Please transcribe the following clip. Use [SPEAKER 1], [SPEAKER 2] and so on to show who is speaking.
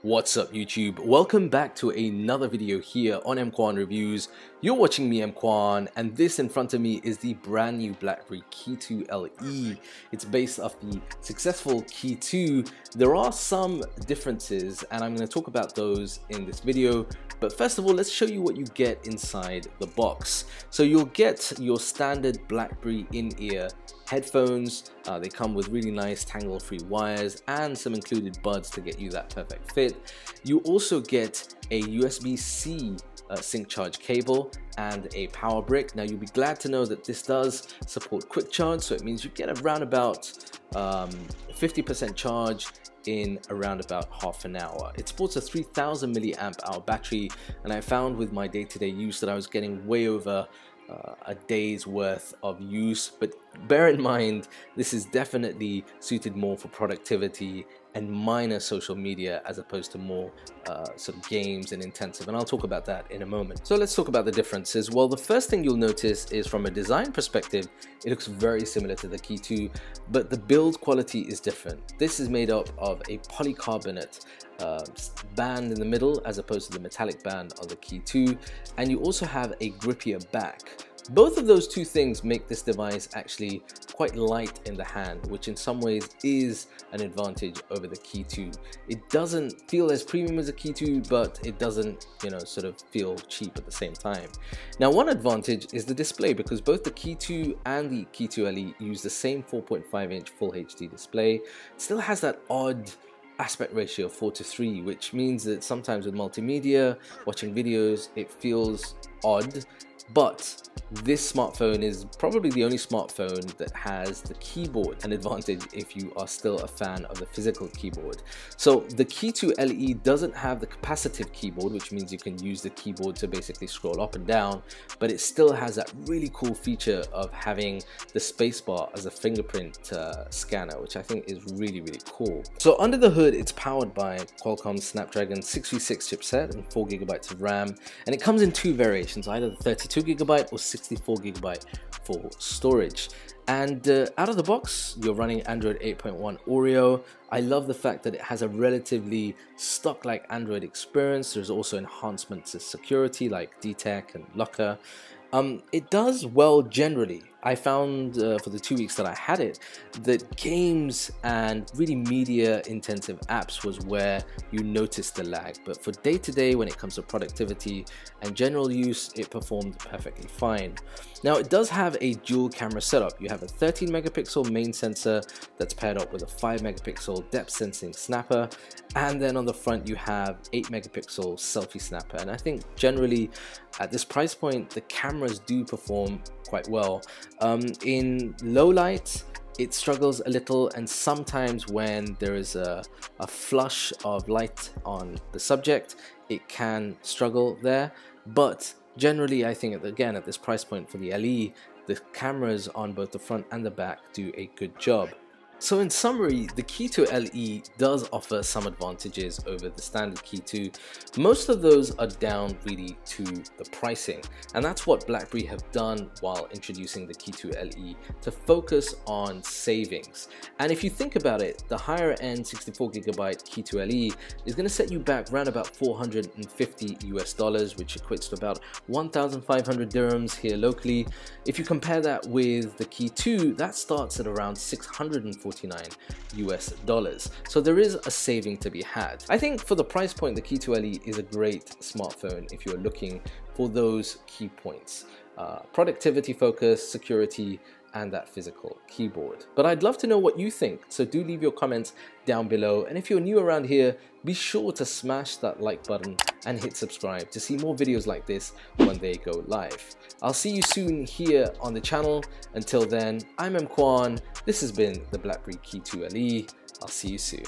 [SPEAKER 1] What's up YouTube? Welcome back to another video here on EMKWAN Reviews. You're watching me, EMKWAN, and this in front of me is the brand new BlackBerry KEY2 LE. It's based off the successful KEY2. There are some differences and I'm going to talk about those in this video. But first of all, let's show you what you get inside the box. So you'll get your standard BlackBerry in-ear headphones. They come with really nice tangle-free wires and some included buds to get you that perfect fit. You also get a USB-C sync charge cable and a power brick. Now you'll be glad to know that this does support quick charge, so it means you get around about 50% charge in around about half an hour. It sports a 3000 milliamp hour battery, and I found with my day-to-day use that I was getting way over a day's worth of use. But bear in mind, this is definitely suited more for productivity and minor social media as opposed to more sort of games and intensive, and I'll talk about that in a moment. So let's talk about the differences. Well, the first thing you'll notice is from a design perspective, it looks very similar to the KEY2, but the build quality is different. This is made up of a polycarbonate band in the middle as opposed to the metallic band on the KEY2, and you also have a grippier back. Both of those two things make this device actually quite light in the hand, which in some ways is an advantage over the KEY2. It doesn't feel as premium as a KEY2, but it doesn't, sort of feel cheap at the same time. Now, one advantage is the display, because both the KEY2 and the KEY2 LE use the same 4.5-inch Full HD display. It still has that odd aspect ratio of 4:3, which means that sometimes with multimedia, watching videos, it feels odd. But this smartphone is probably the only smartphone that has the keyboard, an advantage if you are still a fan of the physical keyboard. So the KEY2 LE doesn't have the capacitive keyboard, which means you can use the keyboard to basically scroll up and down, but it still has that really cool feature of having the spacebar as a fingerprint scanner, which I think is really, really cool. So under the hood, it's powered by Qualcomm's Snapdragon 636 chipset and 4GB of RAM, and it comes in two variations, either the 32GB or 64GB for storage. And out of the box, you're running Android 8.1 Oreo. I love the fact that it has a relatively stock-like Android experience. There's also enhancements to security like DTEC and Locker. It does well generally. I found for the 2 weeks that I had it that games and really media intensive apps was where you noticed the lag, but for day-to-day when it comes to productivity and general use, it performed perfectly fine. Now it does have a dual camera setup. You have a 13 megapixel main sensor that's paired up with a 5 megapixel depth sensing snapper, and then on the front you have 8 megapixel selfie snapper. And I think generally at this price point the cameras do perform quite well. In low light it struggles a little, and sometimes when there is a flush of light on the subject it can struggle there, but generally I think again at this price point for the LE, the cameras on both the front and the back do a good job. So in summary, the KEY2 LE does offer some advantages over the standard KEY2. Most of those are down really to the pricing, and that's what BlackBerry have done while introducing the KEY2 LE, to focus on savings. And if you think about it, the higher end 64GB KEY2 LE is going to set you back around about $450 US, which equates to about 1,500 dirhams here locally. If you compare that with the KEY2, that starts at around $649 US. So there is a saving to be had. I think for the price point, the KEY2 LE is a great smartphone if you're looking for those key points: productivity focus, security, and that physical keyboard. But I'd love to know what you think, so do leave your comments down below. And if you're new around here, be sure to smash that like button and hit subscribe to see more videos like this when they go live. I'll see you soon here on the channel. Until then, I'm EMKWAN. This has been the BlackBerry KEY2 LE. I'll see you soon.